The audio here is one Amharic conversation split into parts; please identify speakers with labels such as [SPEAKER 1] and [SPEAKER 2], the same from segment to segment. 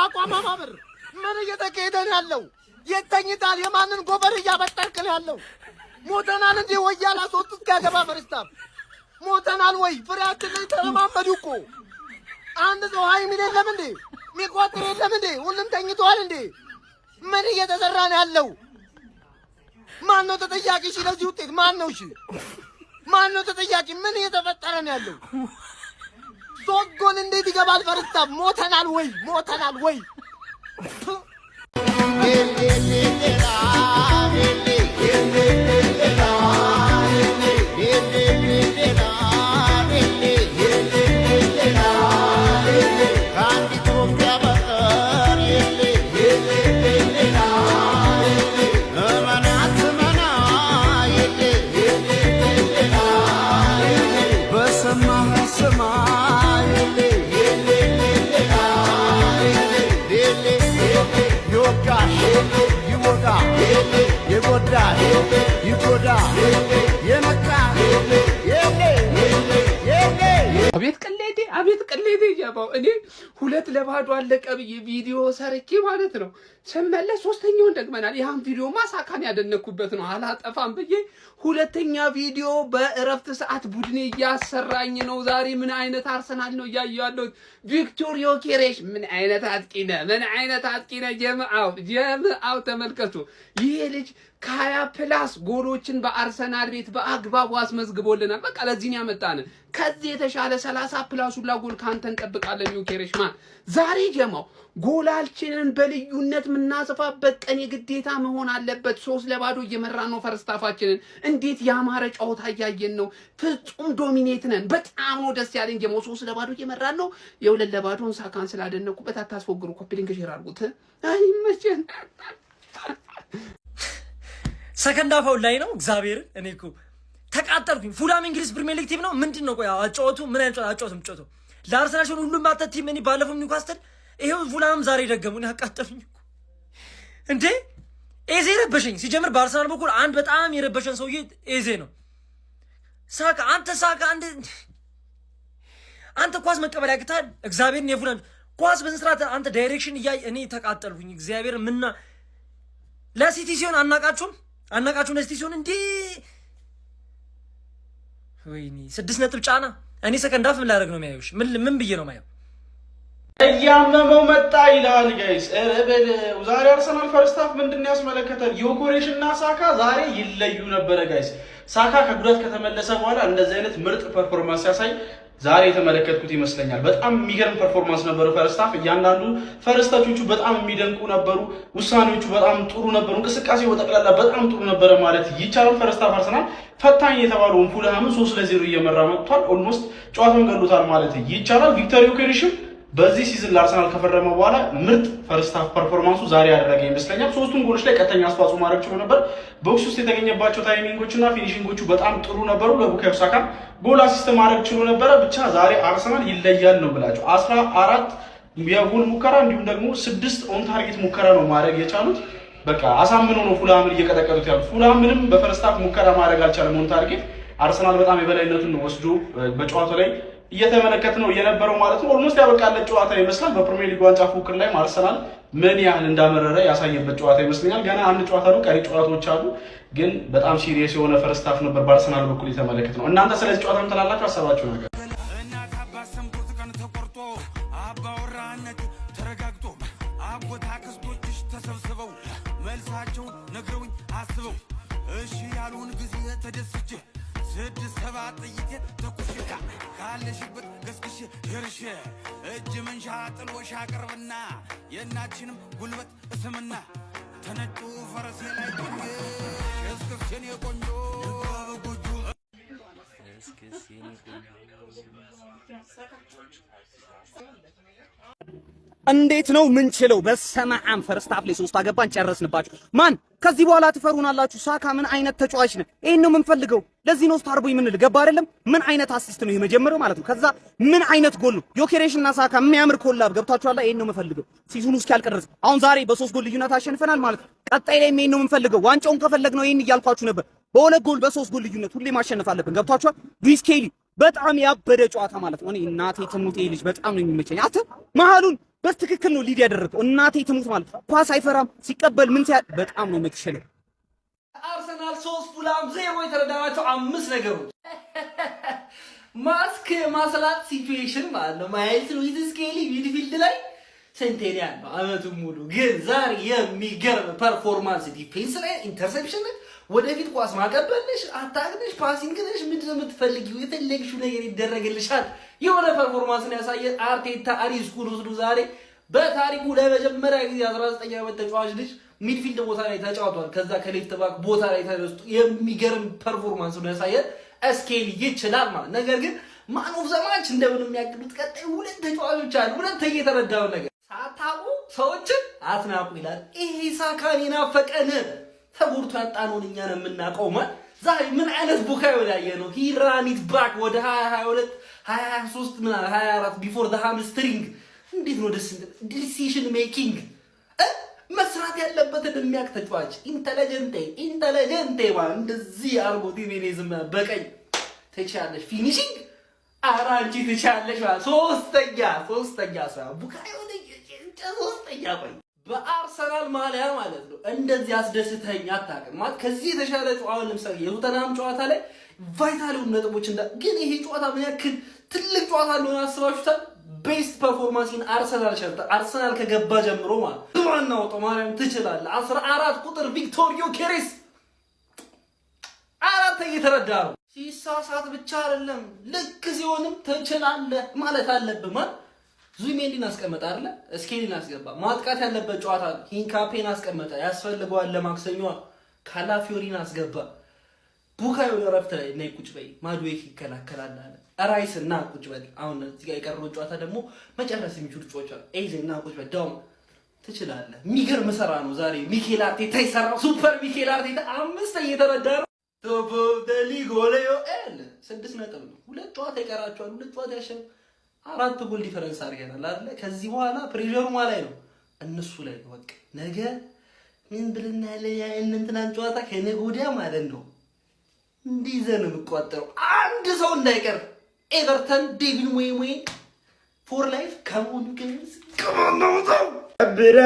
[SPEAKER 1] አቋም ማበር ምን እየተካሄደ ነው ያለው? የተኝታል የማንን ጎበር እያበጠርክ ነው ያለው? ሞተናል እንዴ ወያላ ሶስት እስኪያገባ ፈርስታፍ ሞተናል ወይ? ፍሬያችንን ተለማመዱ እኮ አንድ ሰው ሃይሚን የለም እንዴ? ሚቋጥር የለም እንዴ? ሁሉም ተኝቷል እንዴ? ምን እየተሰራ ነው ያለው? ማን ነው ተጠያቂ? እሺ ለዚህ ውጤት ማን ነው? እሺ ማን ነው ተጠያቂ? ምን እየተፈጠረ ነው ያለው? ሶስት ጎል እንዴት ይገባል? ፈርስታፍ ሞተናል ወይ? ሞተናል ወይ?
[SPEAKER 2] አቤት ቅሌቴ ጀባው እኔ 2-0 አለቀ ብዬ ቪዲዮ ሰርኬ ማለት ነው ስመለስ ሶስተኛውን ደግመናል። ያን ቪዲዮ ማሳካን ያደነኩበት ነው አላጠፋም ብዬ ሁለተኛ ቪዲዮ በእረፍት ሰዓት ቡድኔ እያሰራኝ ነው። ዛሬ ምን አይነት አርሰናል ነው እያየሁ ያለሁት? ቪክቶር ዮኬሬሽ ምን አይነት አጥቂ ነው? ምን አይነት አጥቂ ነው? ጀምአው ተመልከቱ። ይሄ ልጅ ከ20+ ጎሎችን በአርሰናል ቤት በአግባቡ አስመዝግቦልናል። በቃ ለዚህ ነው ያመጣን። ከዚህ የተሻለ 30+ ሁላ ጎል ካንተ እንጠብቃለን ዮኬሬሽ ማን። ዛሬ ጀማው ጎላችንን በልዩነት የምናሰፋበት ቀን የግዴታ መሆን አለበት። 3-0 እየመራን ነው ፈርስታፋችንን። እንዴት ያማረ ጨዋታ እያየን ነው። ፍጹም ዶሚኔት ነን። በጣም ነው ደስ ያለኝ ጀማው። 3-0 እየመራን ነው። የ2-0 ሳካን ስላደነኩበት አታስፎግሩ። ኮፒ ሊንክ ሼር አድርጉት። አይ መቼም
[SPEAKER 3] ሰከንድ አፋው ላይ ነው እግዚአብሔር። እኔ እኮ ተቃጠልኩኝ። ፉላም እንግሊዝ ፕሪሚየር ሊግ ቲም ነው ምንድን ነው? ቆይ አጫወቱ ምን አይነት አጫወቱ ለአርሰናል ሆነ ሁሉም ባተ ቲም እኔ ባለፈው ኒውካስትል ይሄው ፉላም ዛሬ ደገሙኝ። አቃጠሉኝ እኮ እንዴ። ኤዜ ረበሸኝ። ሲጀምር በአርሰናል በኩል አንድ በጣም የረበሸን ሰውዬ ኤዜ ነው። ሳካ አንተ ኳስ መቀበል ያቅታል። እግዚአብሔርን የፉላም ኳስ በስንት አንተ ዳይሬክሽን እያይ እኔ ተቃጠልኩኝ። እግዚአብሔር ምንና ለሲቲ ሲሆን አናቃችሁም ለሲቲ ሲሆን እንዴ ወይኔ 6 ነጥብ ጫና። እኔ ሰከንድ አፍ ምን ላደርግ ነው የሚያዩሽ? ምን ብዬ ነው ማየው?
[SPEAKER 4] እያመመው መጣ ይላል ጋይስ። ዛሬ አርሰናል ፈርስት ሃፍ ምንድነው ያስመለከተን? ዮኬሬሽ እና ሳካ ዛሬ ይለዩ ነበረ ጋይስ። ሳካ ከጉዳት ከተመለሰ በኋላ እንደዚህ አይነት ምርጥ ፐርፎርማንስ ያሳይ ዛሬ የተመለከትኩት ይመስለኛል። በጣም የሚገርም ፐርፎርማንስ ነበረው ፈርስት ሃፍ። እያንዳንዱ ፈርስታቾቹ በጣም የሚደንቁ ነበሩ። ውሳኔዎቹ በጣም ጥሩ ነበሩ። እንቅስቃሴው በጠቅላላ በጣም ጥሩ ነበረ ማለት ይቻላል። ፈርስት ሃፍ አርሰናል ፈታኝ የተባለውን ፉልሃምን 3-0 እየመራ መጥቷል። ኦልሞስት ጨዋታውን ገሎታል ማለት ይቻላል። ቪክቶር ዮኬሬሽም በዚህ ሲዝን ለአርሰናል ከፈረመ በኋላ ምርጥ ፈርስት ሃፍ ፐርፎርማንሱ ዛሬ ያደረገ ይመስለኛል። ሶስቱም ጎሎች ላይ ቀጥተኛ አስተዋጽኦ ማድረግ ችሎ ነበር። ቦክስ ውስጥ የተገኘባቸው ታይሚንጎችና ፊኒሺንጎቹ በጣም ጥሩ ነበሩ። ለቡካዮ ሳካ ጎል አሲስት ማድረግ ችሎ ነበረ። ብቻ ዛሬ አርሰናል ይለያል ነው ብላችሁ 14 የጎል ሙከራ እንዲሁም ደግሞ 6 ኦን ታርጌት ሙከራ ነው ማድረግ የቻሉት። በቃ አሳምነው ነው ፉልሃምን እየቀጠቀጡት ያሉት። ፉልሃም ምንም በፈርስት ሃፍ ሙከራ ማድረግ አልቻለም ኦን ታርጌት። አርሰናል በጣም የበላይነቱን ወስዶ በጨዋታው ላይ እየተመለከት ነው የነበረው ማለት ነው። ኦልሞስት ያበቃለት ጨዋታ ይመስላል። በፕሪሚየር ሊግ ዋንጫ ፉክክር ላይ አርሰናል ምን ያህል እንዳመረረ ያሳየበት ጨዋታ ይመስለኛል። ገና አንድ ጨዋታ ነው፣ ቀሪ ጨዋታዎች አሉ። ግን በጣም ሲሪየስ የሆነ ፈርስት ሃፍ ነበር በአርሰናል በኩል የተመለከት ነው። እናንተ ስለዚህ ጨዋታ ምን ትላላችሁ? አሰባችሁ ነገር ተሰብስበው መልሳቸውን ነግረውኝ አስበው እሺ ያሉን ጊዜ ተደስቼ 6-7 ጥይቴ ተኩሼ ካለሽበት ገስግሼ ደርሼ እጅ መንሻ ጥሎሽ አቅርብና የእናችንም ጉልበት እስምና ተነጩ ፈረሴ ላይ ቆንጆ እስክስኔ ቆንጆ ጎጆ እስክስኔ
[SPEAKER 5] እንዴት ነው ምን ችለው? በሰማዓም ፈርስት ሃፍ ላይ 3 አገባን ጨረስንባችሁ። ማን ከዚህ በኋላ ትፈሩናላችሁ? ሳካ ምን አይነት ተጫዋች ነው? ይሄን ነው የምንፈልገው። ለዚህ ነው ስታርቦ የምንል ገባ አይደለም? ምን አይነት አሲስት ነው የመጀመሪያው ማለት ነው። ከዛ ምን አይነት ጎል ነው? ዮኬሬሽ እና ሳካ የሚያምር ኮላብ ገብታችኋል። ይሄን ነው የምንፈልገው ሲዙኑ እስኪያልቅ ድረስ። አሁን ዛሬ በ3 ጎል ልዩነት አሸንፈናል ማለት ነው። ቀጣይ ላይ ይሄን ነው የምንፈልገው። ዋንጫውን ከፈለግነው ይሄን እያልኳችሁ ነበር። በ2 ጎል በ3 ጎል ልዩነት ሁሌ ማሸነፍ አለብን። ገብታችኋል። ሉዊስ ኬሊ በጣም ያበደ ጨዋታ ማለት ነው። እኔ እናቴ ትሙቴ ልጅ በጣም ነው የሚመቸኝ። አተ መሃሉን በትክክል ነው ሊድ ያደረገው። እናቴ ትሙት ማለት ኳስ አይፈራም ሲቀበል ምን ሲያ በጣም ነው የምትችለው።
[SPEAKER 3] አርሰናል 3 ፉላም 0 የተረዳናቸው 5 ነገሮች ማስክ ማስላት ሲቹዌሽን ማለት ነው። ማይልስ ሉዊስ ስኬሊ ሚድፊልድ ላይ ሴንቴሪያን ነው አመቱን ሙሉ። ግን ዛሬ የሚገርም ፐርፎርማንስ ዲፌንስ ላይ ኢንተርሴፕሽን ወደፊት ኳስ ማቀበልሽ አታግነሽ ፓሲንግነሽ ምንድነው የምትፈልጊው የፈለግሽው ነገር ይደረግልሻል። የሆነ ፐርፎርማንስን ያሳየ አርቴታ አሪስኩን ወስዶ ዛሬ በታሪኩ ለመጀመሪያ ጊዜ 19 ዓመት ተጫዋች ልጅ ሚድፊልድ ቦታ ላይ ተጫውቷል። ከዛ ከሌፍት ባክ ቦታ ላይ ተነስቶ የሚገርም ፐርፎርማንስ ነው ያሳየ። ስኬሊ ይችላል ማለት ነገር ግን ማን ኦፍ ዘ ማች እንደምንም ያቅዱት ቀጣይ ሁለት ተጫዋቾች አሉ። ሁለተኛ የተረዳው ነገር ሳታቁ ሰዎችን አትናቁ ይላል። ይሄ ሳካን ይናፈቀን ተጉርቶ ያጣነውን እኛ ነው የምናውቀው። ዛሬ ምን አይነት ቡካዮ ላይ ነው ሂራኒት ባክ ወደ 2022 23 ምን 24 ቢፎር ዘ ሃምስትሪንግ እንዴት ነው ዲሲዥን ሜኪንግ መስራት ያለበትን የሚያውቅ ተጫዋች ኢንተለጀንቴ ማለት እንደዚህ አርጎ ቲሜኔዝም በቀኝ ተቻለሽ ፊኒሺንግ አራንቺ ተቻለሽ ማለት ሶስተኛ ሰው ቡካዮ ሶስተኛ ቆይ በአርሰናል ማሊያ ማለት ነው እንደዚህ አስደስተኝ አታውቅም ማለት ከዚህ የተሻለ ጨዋታ ለምሳሌ የቶተንሃም ጨዋታ ላይ ቫይታል ነጥቦች ግን ይሄ ጨዋታ ምን ያክል ትልቅ ጨዋታ እንደሆነ አስባችሁታል? ቤስት ፐርፎርማንስ ኢን አርሰናል ሸርተ አርሰናል ከገባ ጀምሮ ማለት ማናው ጦማሪያም ትችላለህ 14 ቁጥር ቪክቶሪዮ ኬሬስ አራት እየተረዳው ሲሳሳት ብቻ አይደለም ልክ ሲሆንም ትችላለህ ማለት አለብህ ማለት ዙሜንዲን አስቀመጠ አይደለ ስኬሊን አስገባ ማጥቃት ያለበት ጨዋታ ሂንካፔን አስቀመጠ ያስፈልገዋል ለማክሰኞ ካላፊዮሪን አስገባ ቡካዮ ለረፍት ላይ ነይ ቁጭ በይ ማዱዌክ ይከላከላል አለ ራይስና ቁጭ በል አሁን እዚህ ጋር የቀረው ጨዋታ ደግሞ መጨረስ የሚችሉ ጨዋታ ኤዜና ቁጭ በል ዳው ትችላለህ የሚገርም ሰራ ነው ዛሬ ሚኬል አርቴታ ይሰራው ሱፐር ሚኬል አርቴታ 5 እየተረዳ ነው ቶፕ ሊግ ወለዮ 6 ነጥብ ነው ሁለት ጨዋታ ይቀራቸዋል ሁለት ጨዋታ ያሸነፈ 4 ጎል ዲፈረንስ አድርገናል አይደል ከዚህ በኋላ ፕሬሸሩ ላይ ነው እነሱ ላይ ነው በቃ ነገ ምን ብልና ለእንትናን ጨዋታ ከነገ ወዲያ ማለት ነው እንዲዘን የምቆጠረው አንድ ሰው እንዳይቀር ኤቨርተን ዴቪል ሞይ ፎር ላይፍ ከሞን ገንስ ከሞን ሸብረ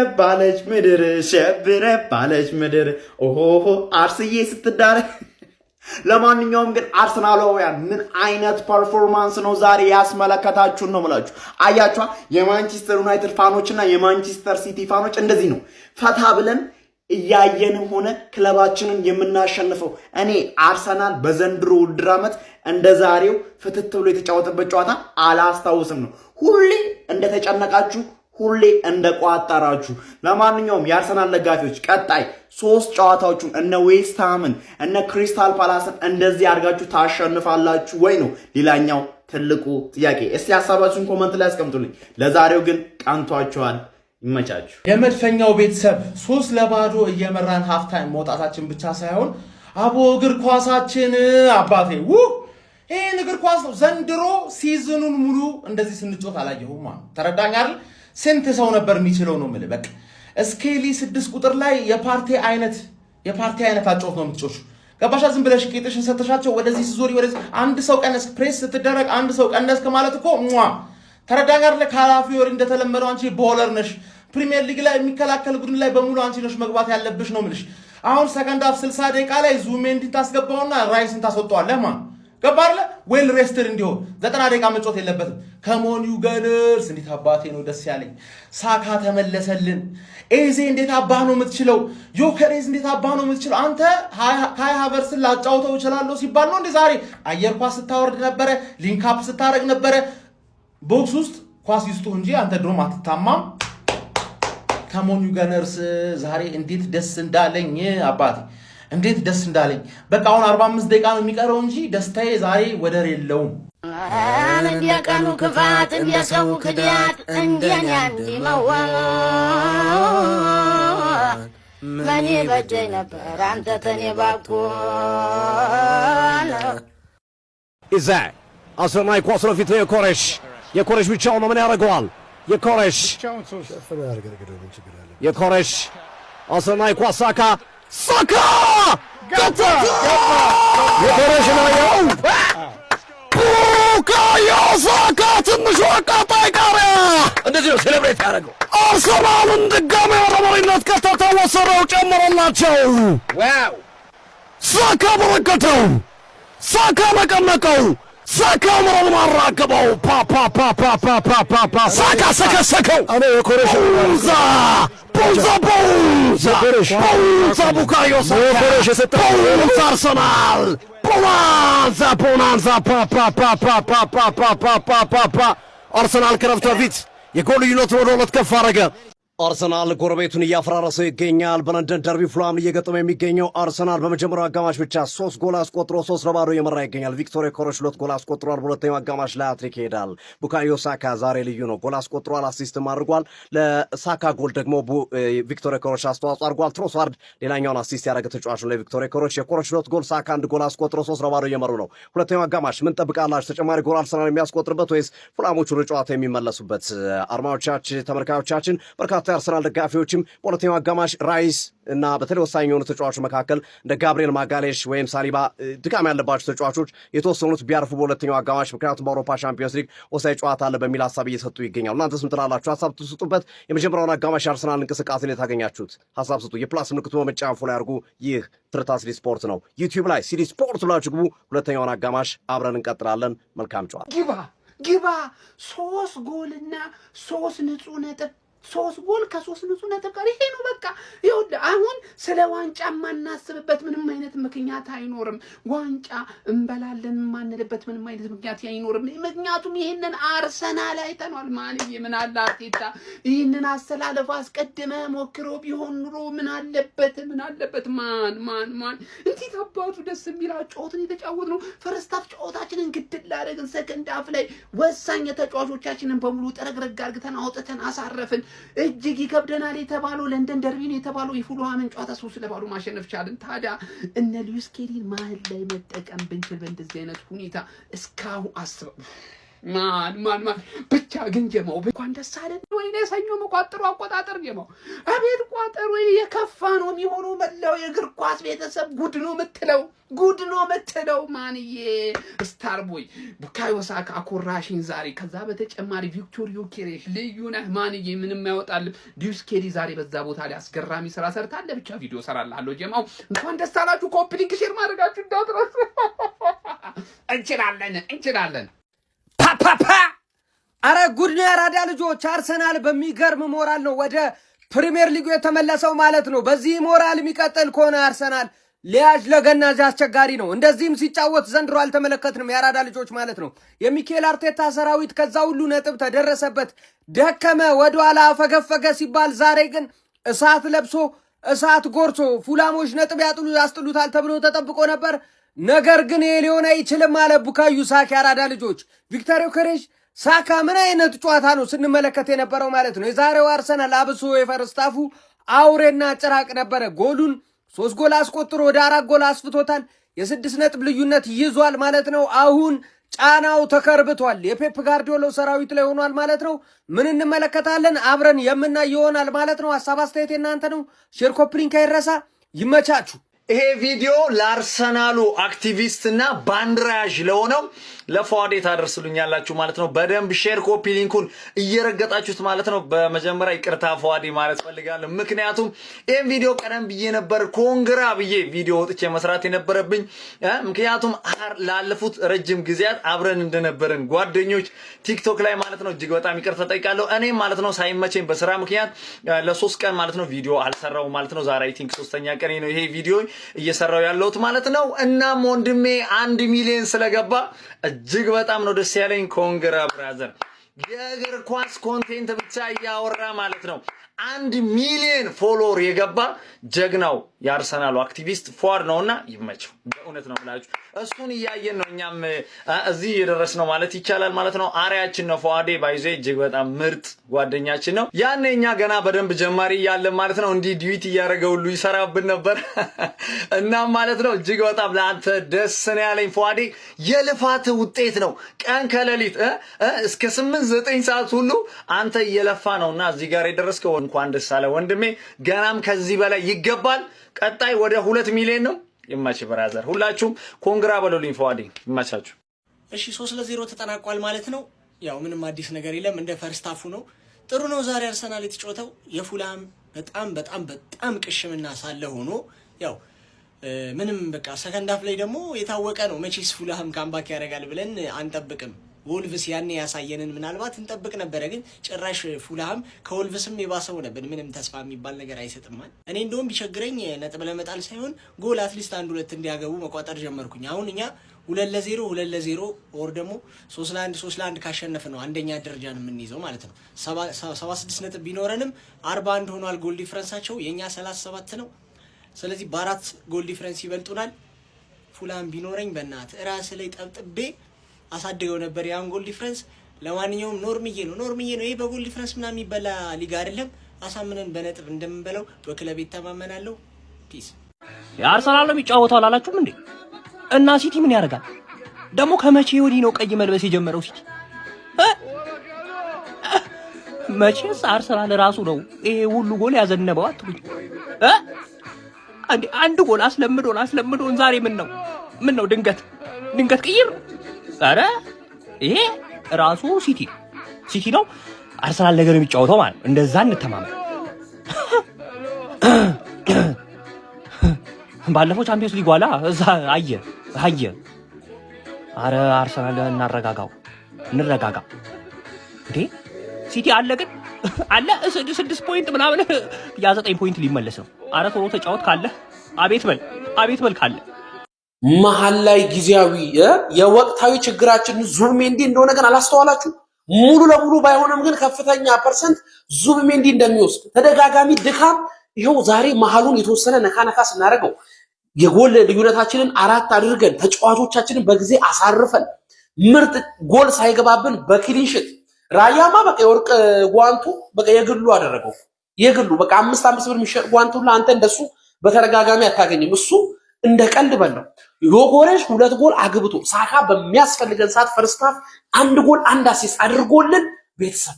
[SPEAKER 3] ባለች ምድር ኦሆ አርስዬ ስትዳረ ለማንኛውም ግን አርሰናላውያን ምን አይነት ፐርፎርማንስ ነው ዛሬ ያስመለከታችሁን ነው ማለት አያችኋ የማንቸስተር ዩናይትድ ፋኖችና የማንቸስተር ሲቲ ፋኖች እንደዚህ ነው ፈታ ብለን እያየንም ሆነ ክለባችንን የምናሸንፈው እኔ አርሰናል በዘንድሮ ውድድር ዓመት እንደዛሬው ፍትት ብሎ የተጫወተበት ጨዋታ አላስታውስም ነው ሁሌ እንደተጨነቃችሁ ሁሌ እንደቋጣራችሁ ለማንኛውም የአርሰናል ደጋፊዎች ቀጣይ 3 ጨዋታዎችን እነ ዌስት ሃምን እነ ክሪስታል ፓላስን እንደዚህ አድርጋችሁ ታሸንፋላችሁ ወይ ነው ሌላኛው ትልቁ ጥያቄ እስቲ ሐሳባችሁን ኮሜንት ላይ አስቀምጡልኝ ለዛሬው ግን ቀንቷችኋል ይመቻችሁ
[SPEAKER 6] የመድፈኛው ቤተሰብ 3-0 እየመራን ሃፍ ታይም መውጣታችን ብቻ ሳይሆን አቦ እግር ኳሳችን አባቴ ይሄን እግር ኳስ ነው ዘንድሮ ሲዝኑን ሙሉ እንደዚህ ስንጮት አላየሁም ማለት ተረዳኝ አይደል ስንት ሰው ነበር የሚችለው ነው ማለት በቃ ስኬሊ 6 ቁጥር ላይ የፓርቲ አይነት አጫውት ነው የምትጮሹ ገባሻ ዝም ብለሽ ቄጥሽን ሰተሻቸው ወደዚህ ዞሪ ወደዚህ አንድ ሰው ቀነስ ፕሬስ ስትደረግ አንድ ሰው ቀነስ ከማለት እኮ ተረዳኝ አይደል ካላፊዮሪ እንደተለመደው አንቺ ቦለር ነሽ ፕሪሚየር ሊግ ላይ የሚከላከል ቡድን ላይ በሙሉ አንቺ ነሽ መግባት ያለብሽ ነው ምልሽ አሁን ሰከንድ ሃፍ 60 ደቂቃ ላይ ዙሜንዲ ታስገባውና ራይስን ታስወጣዋለህ ማን ገባርለ ዌል ሬስትድ እንዲሆን 90 ደቂቃ መጫወት የለበትም ከሞን ዩገነርስ እንዴት አባቴ ነው ደስ ያለኝ ሳካ ተመለሰልን ኤዜ እንዴት አባህ ነው የምትችለው ዮከሬዝ እንዴት አባህ ነው የምትችለው አንተ ካይ ሃቨርስን ላጫውተው ይችላልው ሲባል ነው እንዴ ዛሬ አየር ኳስ ስታወርድ ነበር ሊንክ አፕ ስታረግ ነበር ቦክስ ውስጥ ኳስ ይስጡ እንጂ አንተ ድሮም አትታማም ከሞን ዩገነርስ ዛሬ እንዴት ደስ እንዳለኝ አባቴ እንዴት ደስ እንዳለኝ በቃ አሁን 45 ደቂቃ ነው የሚቀረው እንጂ ደስታዬ ዛሬ ወደር የለውም
[SPEAKER 7] እንዲያቀኑ ክፋት እንዲያሰው ክዳት እንደኛ እንዲመዋል ማን በጀይ ነበር አንተ ተኔ ባኩል
[SPEAKER 8] ኢዛክ አሰናይ ኳስ ነው ፊት የኮሬሽ ብቻው ነው ምን ያደርገዋል የኮሬሽ አሰናይ ኳስ ሳካ ገባ የኮሬሽ ነው ቡካዮ ሳካ ትንሹ አቃጣይ ቃሪያ እንደዚህ ነው ሴሌብሬት ያደረገው። አርሰናልን ድጋሚ ወደ መሪነት ከተወሰደው ጨምሮላቸው። ዋው! ሳካ በረከተው፣ ሳካ ነቀነቀው፣ ሳካ ምሮን ማራገበው። ፓፓፓፓፓፓፓ ሳካ ሰከሰከው። እኔ የኮሬሽ ቡንዛ ቡካዮ ሳካ ቡንዛ አርሰናል ቦናንዛ ፓፓፓፓፓፓፓፓፓ አርሰናል ከረፍት በፊት የጎል ልዩነቱን ወደ 2 ከፍ አደረገ። አርሰናል ጎረቤቱን እያፈራረሰው ይገኛል። በለንደን ደርቢ ፉላምን እየገጠመ የሚገኘው አርሰናል በመጀመሪያው አጋማሽ ብቻ 3 ጎል አስቆጥሮ 3-0 እየመራ ይገኛል። ቪክቶር ዮኬሬሽ 2 ጎል አስቆጥሯል። በሁለተኛው አጋማሽ ላይ ሃትሪክ ይሄዳል። ቡካዮ ሳካ ዛሬ ልዩ ነው። ጎል አስቆጥሯል፣ አሲስትም አድርጓል። ለሳካ ጎል ደግሞ ቪክቶር ዮኬሬሽ አስተዋጽኦ አድርጓል። ትሮሳርድ ሌላኛውን አሲስት ያደረገ ተጫዋች ነው ለቪክቶር ዮኬሬሽ። የኮሬሽ 2 ጎል፣ ሳካ 1 ጎል አስቆጥሮ 3-0 እየመሩ ነው። ሁለተኛው አጋማሽ ምን ጠብቃላችሁ? ተጨማሪ ጎል አርሰናል የሚያስቆጥርበት ወይስ ፉላሞቹ ወደ ጨዋታ የሚመለሱበት? አድማጮቻችን፣ ተመልካዮቻችን በርካታ የአርሰናል ደጋፊዎችም በሁለተኛው አጋማሽ ራይስ እና በተለይ ወሳኝ የሆኑ ተጫዋቾች መካከል እንደ ጋብሪኤል ማጋሌሽ ወይም ሳሊባ ድካም ያለባቸው ተጫዋቾች የተወሰኑት ቢያርፉ በሁለተኛው አጋማሽ፣ ምክንያቱም በአውሮፓ ቻምፒዮንስ ሊግ ወሳኝ ጨዋታ አለ በሚል ሀሳብ እየሰጡ ይገኛሉ። እናንተስ ምን ትላላችሁ? ሀሳብ ትስጡበት። የመጀመሪያውን አጋማሽ የአርሰናል እንቅስቃሴ ላይ ታገኛችሁት ሀሳብ ስጡ። የፕላስ ምልክቱ በመጫን ፎሎ ያድርጉ። ይህ ትርታ ሲዲ ስፖርት ነው። ዩቲዩብ ላይ ሲዲ ስፖርት ብላችሁ ግቡ። ሁለተኛውን አጋማሽ አብረን እንቀጥላለን። መልካም ጨዋታ።
[SPEAKER 2] ግባ 3 ጎልና 3 ንጹህ ነጥብ 3 ጎል ከ3 ንጹህ ነጥብ ጋር ይሄ ነው በቃ። ይኸውልህ አሁን ስለ ዋንጫ የማናስብበት ምንም አይነት ምክንያት አይኖርም። ዋንጫ እንበላለን የማንልበት ምንም አይነት ምክንያት አይኖርም። ምክንያቱም ይህንን አርሰናል አይተኗል። ማንዬ ምን አለ አርቴታ ይህንን አሰላለፍ አስቀድመ ሞክሮ ቢሆን ኑሮ ምን አለበት ማን እንዴት አባቱ ደስ የሚል ጨዋታን የተጫወት ነው። ፈርስት ሃፍ ጨዋታችንን ግድል አደረግን። ሰከንድ ሃፍ ላይ ወሳኝ ተጫዋቾቻችንን በሙሉ ጠረግረግ አድርገን አውጥተን አሳረፍን። እጅግ ይከብደናል የተባለው ለንደን ደርቢ ነው የተባለው የፉልሃምን ጨዋታ 3-0 ማሸነፍ ቻልን። ታዲያ እነ ሉዊስ ኬሊን መሀል ላይ መጠቀም ብንችል በእንደዚህ አይነት ሁኔታ እስካሁን አስበው ማን ብቻ ግን ጀማው እንኳን ደስ አለን። ወይኔ ሰኞ መቋጠሩ አቆጣጠር ጀማው አቤት ቋጠሩ የከፋ ነው የሚሆነው። መላው የእግር ኳስ ቤተሰብ ጉድ ነው የምትለው ማንዬ ስታር ቦይ ቡካዮ ሳካ አኮራሽን ዛሬ። ከዛ በተጨማሪ ቪክቶር ዮኬሬሽ ልዩ ነህ ማንዬ፣ ምንም አይወጣልም። ሉዊስ ኬሊ ዛሬ በዛ ቦታ ላይ አስገራሚ ስራ ሰርታለ። ብቻ ቪዲዮ ሰራላለሁ ጀማው። እንኳን ደስ አላችሁ። ኮፒ ሊንክ ሼር ማድረጋችሁ እንዳትረሱ። እንችላለን።
[SPEAKER 3] ፓፓፓ አረ ጉድ ነው ያራዳ ልጆች። አርሰናል በሚገርም ሞራል ነው ወደ ፕሪሚየር ሊጉ የተመለሰው ማለት ነው። በዚህ ሞራል የሚቀጥል ከሆነ አርሰናል ሊያጅ ለገናጅ አስቸጋሪ ነው። እንደዚህም ሲጫወት ዘንድሮ አልተመለከትንም ያራዳ ልጆች ማለት ነው። የሚኬል አርቴታ ሰራዊት ከዛ ሁሉ ነጥብ ተደረሰበት፣ ደከመ፣ ወደኋላ ፈገፈገ ሲባል ዛሬ ግን እሳት ለብሶ እሳት ጎርሶ ፉላሞች ነጥብ ያስጥሉታል ተብሎ ተጠብቆ ነበር። ነገር ግን ይሄ ሊሆን አይችልም አለ ቡካዮ ሳካ። ያራዳ ልጆች ቪክቶር ዮኬሬሽ ሳካ ምን አይነት ጨዋታ ነው ስንመለከት የነበረው ማለት ነው። የዛሬው አርሰናል አብሶ የፈርስት ሃፉ አውሬና ጭራቅ ነበረ። ጎሉን 3 ጎል አስቆጥሮ ወደ 4 ጎል አስፍቶታል። የ6 ነጥብ ልዩነት ይዟል ማለት ነው። አሁን ጫናው ተከርብቷል። የፔፕ ጋርዲዮላ ሰራዊት ላይ ሆኗል ማለት ነው። ምን እንመለከታለን አብረን የምናይ ይሆናል ማለት ነው። ሐሳብ አስተያየት እናንተ ነው። ሼር ኮፒ ሊንክ አይረሳ። ይመቻችሁ።
[SPEAKER 9] ይሄ ቪዲዮ ለአርሰናሉ አክቲቪስት እና ባንድራዥ ለሆነው ለፏዴ ታደርሱልኛላችሁ ማለት ነው። በደንብ ሼር ኮፒ ሊንኩን እየረገጣችሁት ማለት ነው። በመጀመሪያ ይቅርታ ፏዴ ማለት ፈልጋለሁ። ምክንያቱም ይሄን ቪዲዮ ቀደም ብዬ ነበር ኮንግራ ብዬ ቪዲዮ ወጥቼ መስራት የነበረብኝ። ምክንያቱም ላለፉት ረጅም ጊዜያት አብረን እንደነበርን ጓደኞች ቲክቶክ ላይ ማለት ነው። እጅግ በጣም ይቅርታ ጠይቃለሁ። እኔም ማለት ነው ሳይመቸኝ በስራ ምክንያት ለ3 ቀን ማለት ነው ቪዲዮ አልሰራው ማለት ነው። ዛሬ አይ ቲንክ 3ኛ ቀን ነው ይሄ ቪዲዮ እየሰራው ያለሁት ማለት ነው። እናም ወንድሜ 1 ሚሊዮን ስለገባ እጅግ በጣም ነው ደስ ያለኝ። ኮንግራ ብራዘር። የእግር ኳስ ኮንቴንት ብቻ እያወራ ማለት ነው 1 ሚሊዮን ፎሎወር የገባ ጀግናው የአርሰናሉ አክቲቪስት ፏድ ነውና ይመቸው። በእውነት ነው ብላችሁ እሱን እያየን ነው እኛም እዚህ የደረስነው ማለት ይቻላል ማለት ነው። አሪያችን ነው ፏዴ ባይዘ እጅግ በጣም ምርጥ ጓደኛችን ነው። ያኔ እኛ ገና በደንብ ጀማሪ እያለን ማለት ነው እንዲህ ዲዩት እያደረገ ሁሉ ይሰራብን ነበር እና ማለት ነው እጅግ በጣም ለአንተ ደስ ነው ያለኝ ፏዴ። የልፋት ውጤት ነው። ቀን ከሌሊት እስከ 8-9 ሰዓት ሁሉ አንተ እየለፋ ነውና እዚህ ጋር የደረስከው እንኳን ደስ አለ ወንድሜ። ገናም ከዚህ በላይ ይገባል። ቀጣይ ወደ 2 ሚሊዮን ነው። ይማች ብራዘር። ሁላችሁም ኮንግራ በሉልኝ ፏዴ። ይማቻችሁ።
[SPEAKER 3] እሺ 3-0 ተጠናቋል ማለት ነው። ያው ምንም አዲስ ነገር የለም እንደ ፈርስት ሃፉ ነው። ጥሩ ነው ዛሬ አርሰናል የተጫወተው። የፉላም በጣም ቅሽምና ሳለ ሆኖ ያው ምንም በቃ ሰከንድ ሃፍ ላይ ደግሞ የታወቀ ነው መቼስ ፉላም ካምባክ ያደርጋል ብለን አንጠብቅም። ወልቭስ ያኔ ያሳየንን ምናልባት እንጠብቅ ነበረ፣ ግን ጭራሽ ፉላም ከወልቭስም የባሰው ነበር። ምንም ተስፋ የሚባል ነገር አይሰጥማል። እኔ እንደውም ቢቸግረኝ ነጥብ ለመጣል ሳይሆን ጎል አትሊስት 1-2 እንዲያገቡ መቋጠር ጀመርኩኝ። አሁን እኛ 2-0 ኦር ደግሞ 3-1 ካሸነፍ ነው አንደኛ ደረጃን የምንይዘው ማለት ነው። 76 ነጥብ ቢኖረንም 41 ሆኗል ጎል ዲፍረንሳቸው፣ የኛ 37 ነው። ስለዚህ በ4 ጎል ዲፍረንስ ይበልጡናል። ፉላም ቢኖረኝ በእናት ራስ ላይ ጠብጥቤ አሳድገው ነበር ያን ጎል ዲፍረንስ። ለማንኛውም ኖርምዬ ነው ይሄ በጎል ዲፍረንስ ምናምን የሚበላ ሊግ አይደለም። አሳምነን በነጥብ እንደምንበለው በክለብ ይተማመናለሁ። ፒስ።
[SPEAKER 5] የአርሰናል ነው የሚጫወተው አላላችሁም እንዴ? እና ሲቲ ምን ያደርጋል ደግሞ? ከመቼ ወዲህ ነው ቀይ መልበስ የጀመረው ሲቲ? መቼስ አርሰናል ራሱ ነው ይሄ ሁሉ ጎል ያዘነበው አትሉኝ? አንድ ጎል አስለምዶን ዛሬ ምን ነው ድንገት ቅይር? ኧረ ይሄ ራሱ ሲቲ ነው አርሰናል ነገር የሚጫወተው ማለት እንደዛ እንተማመን። ባለፈው ቻምፒየንስ ሊግ ዋላ እዛ አየ። አረ አርሰናል እንረጋጋ እንዴ! ሲቲ አለ ግን አለ 6 ፖይንት ምናምን ያ 9 ፖይንት ሊመለስ ነው። አረ ቶሎ ተጫወት ካለ አቤት በል ካለ
[SPEAKER 2] መሀል ላይ ጊዜያዊ የወቅታዊ ችግራችን ዙቢሜንዲ እንደሆነ ግን አላስተዋላችሁ? ሙሉ ለሙሉ ባይሆንም ግን ከፍተኛ ፐርሰንት ዙቢሜንዲ እንደሚወስድ ተደጋጋሚ ድካም። ይኸው ዛሬ መሀሉን የተወሰነ ነካ ስናደርገው የጎል ልዩነታችንን 4 አድርገን ተጫዋቾቻችንን በጊዜ አሳርፈን ምርጥ ጎል ሳይገባብን በክሊንሽት ራያማ በቃ የወርቅ ጓንቱ በቃ የግሉ አደረገው። በቃ 5 ብር የሚሸጥ ጓንቱ አንተ እንደሱ በተደጋጋሚ አታገኝም። እሱ እንደ ቀልድ በለው። ዮጎሬሽ 2 ጎል አግብቶ ሳካ በሚያስፈልገን ሰዓት ፈርስት ሃፍ 1 ጎል 1 አሲስት አድርጎልን ቤተሰብ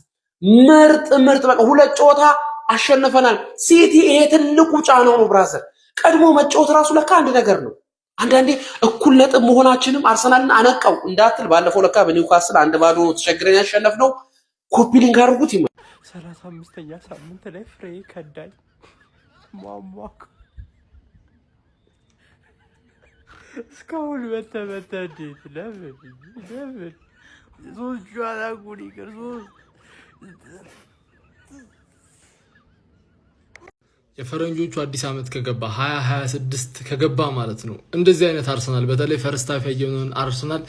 [SPEAKER 2] ምርጥ በቃ 2 ጨዋታ አሸንፈናል። ሲቲ ይሄ ትልቁ ጫናው ነው ብራዘር። ቀድሞ መጫወት ራሱ ለካ አንድ ነገር ነው። አንዳንዴ እኩል ነጥብ መሆናችንም አርሰናልን አነቀው እንዳትል። ባለፈው ለካ በኒውካስል 1-0 ተቸግረን ያሸነፍነው። ኮፒ ሊንክ አድርጉት።
[SPEAKER 5] 35ኛ ሳምንት ላይ ፍሬ ከዳኝ ማማክ እስካሁን በተመታ እንዴት ለምን ሶስት ጨዋታ ጉድ ይቅር
[SPEAKER 6] የፈረንጆቹ አዲስ ዓመት ከገባ 2026 ከገባ ማለት ነው። እንደዚህ አይነት አርሰናል በተለይ ፈርስት ሃፍ ያየነውን አርሰናል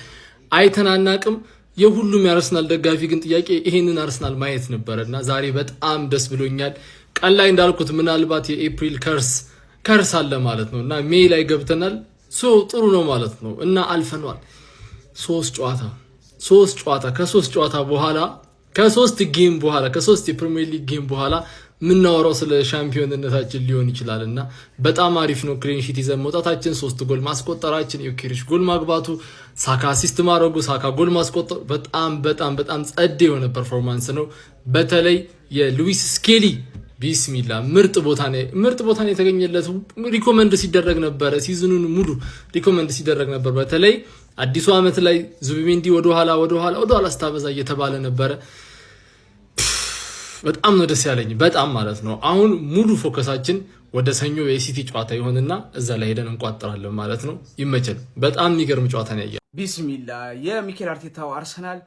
[SPEAKER 6] አይተናናቅም። የሁሉም የአርሰናል ደጋፊ ግን ጥያቄ ይሄንን አርሰናል ማየት ነበርና ዛሬ በጣም ደስ ብሎኛል። ቀን ላይ እንዳልኩት ምናልባት የኤፕሪል ከርስ አለ ማለት ነውና ሜይ ላይ ገብተናል። ጥሩ ነው ማለት ነው እና አልፈኗል። 3 ጨዋታ ከ3 ጨዋታ በኋላ ከ3 የፕሪሚየር ሊግ ጌም በኋላ ምናወራው ስለ ሻምፒዮንነታችን ሊሆን ይችላልና በጣም አሪፍ ነው። ክሊን ሺት ይዘን መውጣታችን፣ 3 ጎል ማስቆጠራችን፣ ዩኬሪሽ ጎል ማግባቱ፣ ሳካ አሲስት ማድረጉ፣ ሳካ ጎል ማስቆጠሩ በጣም ጸዴ የሆነ ፐርፎርማንስ ነው። በተለይ የሉዊስ ስኬሊ ቢስሚላ ምርጥ ቦታ ነው የተገኘለት። ሪኮመንድ ሲደረግ ነበረ፣ ሲዝኑን ሙሉ ሪኮመንድ ሲደረግ ነበር። በተለይ አዲሱ ዓመት ላይ ዙቢሜንዲ ወደ ኋላ ስታበዛ እየተባለ ነበረ። በጣም ነው ደስ ያለኝ በጣም ማለት ነው። አሁን ሙሉ ፎከሳችን ወደ ሰኞ የሲቲ ጨዋታ ይሆንና እዛ ላይ ሄደን እንቋጥራለን ማለት ነው። ይመቸል። በጣም የሚገርም ጨዋታ ነው ያየው።
[SPEAKER 5] ቢስሚላ የሚኬል አርቴታው አርሰናል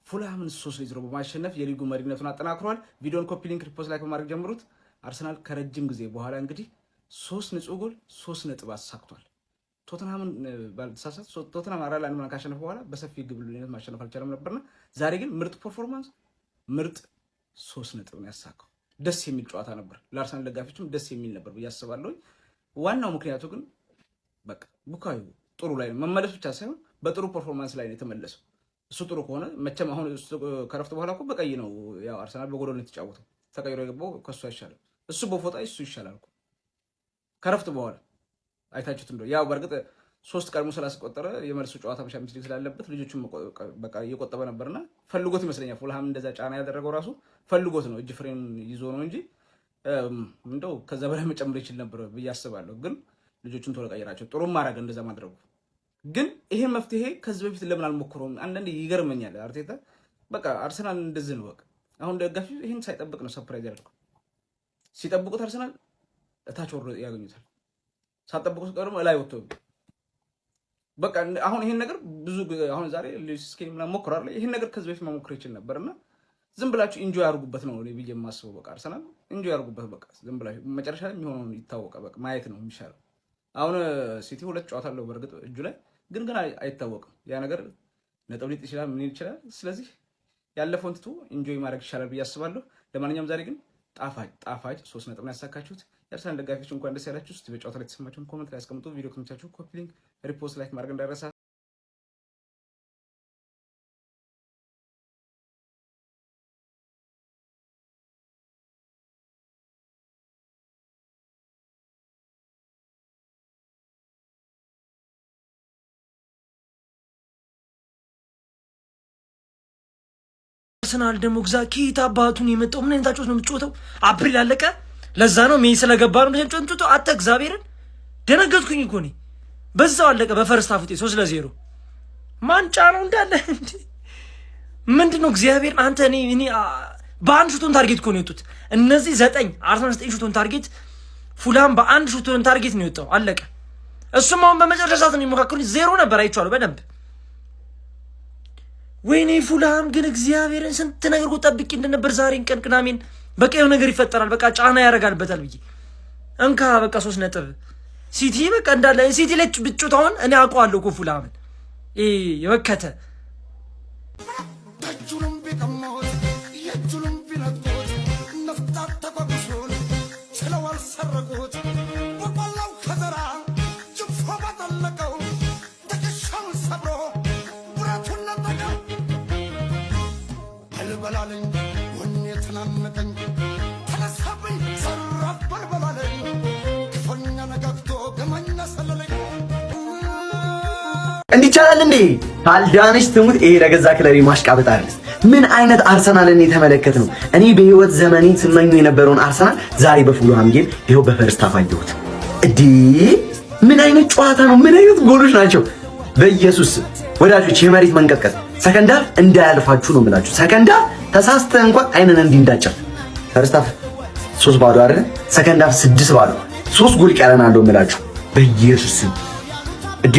[SPEAKER 5] ፉላምን 3-0 በማሸነፍ የሊጉ መሪነቱን አጠናክሯል። ቪዲዮን ኮፒ ሊንክ ሪፖስት ላይ በማድረግ ጀምሩት። አርሰናል ከረጅም ጊዜ በኋላ እንግዲህ 3 ንጹህ ጎል 3 ነጥብ አሳክቷል። ቶተንሃምን ባልተሳሳት ቶተንሃም 4-1 ካሸነፈ በኋላ በሰፊ ግብ ልዩነት ማሸነፍ አልቻለም ነበርና ዛሬ ግን ምርጥ ፐርፎርማንስ ምርጥ 3 ነጥብ ነው ያሳካው። ደስ የሚል ጨዋታ ነበር። ለአርሰናል ደጋፊዎችም ደስ የሚል ነበር ብዬ አስባለሁ። ዋናው ምክንያቱ ግን በቃ ቡካዮ ጥሩ ላይ ነው መመለሱ ብቻ ሳይሆን በጥሩ ፐርፎርማንስ ላይ ነው የተመለሰው። እሱ ጥሩ ከሆነ መቼም አሁን ከረፍት በኋላ እኮ በቀይ ነው ያው አርሰናል በጎል ነው የተጫወተው። ተቀይሮ የገባው ከሱ አይሻልም። እሱ በፎጣ እሱ ይሻላል እኮ ከረፍት በኋላ አይታችሁት እንደው ያው በርግጥ 3 ቀድሞ ስላስቆጠረ የመልሱ ጨዋታ በቻምፒየንስ ሊግ ስላለበት ልጆቹም በቃ እየቆጠበ ነበርና ፈልጎት ይመስለኛል። ፉልሃም እንደዛ ጫና ያደረገው ራሱ ፈልጎት ነው፣ እጅ ፍሬን ይዞ ነው እንጂ እንደው ከዛ በላይ መጨመር ይችል ነበር ብዬ አስባለሁ። ግን ልጆቹን ቶሎ ቀይራቸው። ጥሩም ማድረግ እንደዛ ማድረጉ ግን ይሄን መፍትሄ ከዚህ በፊት ለምን አልሞክረውም? አንዳንዴ ይገርመኛል። አርቴታ በቃ አርሰናል እንደዚህ ነው። በቃ አሁን ደጋፊ ይሄን ሳይጠብቅ ነው ሰርፕራይዝ ያደርገው። ሲጠብቁት አርሰናል እታች ወርዶ ያገኙታል። ሳይጠብቁት ቀርሞ ላይ ወጥቶ በቃ አሁን ይሄን ነገር ብዙ አሁን ዛሬ ስኬል ምናምን ሞክራል። ይሄን ነገር ከዚህ በፊት መሞከር ይችል ነበርና ዝም ብላችሁ ኢንጆይ አድርጉበት ነው ብዬ የማስበው። በቃ አርሰናል ኢንጆይ አድርጉበት። በቃ ዝም ብላችሁ መጨረሻ ላይ የሚሆነውን ይታወቃል። በቃ ማየት ነው የሚሻለው። አሁን ሲቲ 2 ጨዋታ አለው በእርግጥ እጁ ላይ ግን አይታወቅም። ያ ነገር ነጥብ ሊጥ ይችላል ምን ይችላል። ስለዚህ ያለፈውን ትቶ ኢንጆይ ማድረግ ይሻላል ብዬ አስባለሁ። ለማንኛውም ዛሬ ግን ጣፋጭ 3 ነጥብ ነው ያሳካችሁት። የአርሰናል ደጋፊዎች እንኳን ደስ ያላችሁ። እስቲ በጨዋታ ላይ ተሰማችሁን ኮሜንት ላይ አስቀምጡ። ቪዲዮ ከተመቻችሁ ኮፒ ሊንክ፣ ሪፖስት፣ ላይክ ማድረግ እንዳይረሳ።
[SPEAKER 3] አርሰናል ደግሞ ግዛ ኪታ አባቱን የመጣው ምን አይነት አጮት ነው የምትጮተው? አፕሪል አለቀ። ለዛ ነው ሜይ ስለገባ ነው የምትጮተው። አተ እግዚአብሔርን ደነገጥኩኝ እኮ እኔ። በዛው አለቀ። በፈርስት ሃፍ ውጤት 3-0 ማንጫ ነው እንዳለ እንዴ! ምንድነው እግዚአብሔር አንተ እኔ በአንድ ሹቶን ታርጌት እኮ ነው የወጡት እነዚህ 9 አርሰናል 9 ሹቶን ታርጌት፣ ፉላም በአንድ ሹቶን ታርጌት ነው የወጣው። አለቀ። እሱም አሁን በመጨረሻ ሰዓት ነው የሚሞካከሩት። 0 ነበር አይቼዋለሁ በደንብ። ወይኔ ፉላም ግን እግዚአብሔርን ስንት ነገር እኮ ጠብቄ እንደነበር ዛሬን ቀን ቅዳሜን በቃ የሆነ ነገር ይፈጠራል፣ በቃ ጫና ያደርጋልበታል ብዬ እንካ በቃ 3 ነጥብ ሲቲ በቃ እንዳለ ሲቲ ላይ ብጮታውን እኔ አውቀዋለሁ እኮ ፉላምን የወከተ
[SPEAKER 1] ደጁንም ቢቀሞት የጁንም ቢነጥቁት ነፍጣት ተቆብሶን ችለዋል ሰረቁት በቆላው ከዘራ ጅፎ ባጠለቀው ትከሻውን ሰብሮ ብረቱን ነጠቀው አልበላለኝ ወኔ ተናነቀኝ ተነሳብኝ ሰራፍ በልበላለኝ ክፉኛ ነጋግቶ ገመኛ ሰለለኝ።
[SPEAKER 10] እንዲቻላል እንዴ ካልዳነች ትሙት። ይሄ ለገዛ ክለሪ ማሽቃበጥ አይደል? ምን አይነት አርሰናልን የተመለከት ነው። እኔ በህይወት ዘመኔ ስመኙ የነበረውን አርሰናል ዛሬ በፉልሃም ጌም ይሄው በፈርስት ሃፍ አየሁት። እዲ ምን አይነት ጨዋታ ነው! ምን አይነት ጎሎች ናቸው! በኢየሱስ ወዳጆች የመሬት መንቀጥቀጥ። ሰከንድ ሃፍ እንዳያልፋችሁ ነው የምላችሁ። ሰከንድ ሃፍ ተሳስተ እንኳን አይነን እንዲህ እንዳጨፍ። ፈርስት ሃፍ 3-0 አይደል? ሰከንድ ሃፍ 6-0 3 ጎል ቀረናል ነው የምላችሁ በኢየሱስ እዲ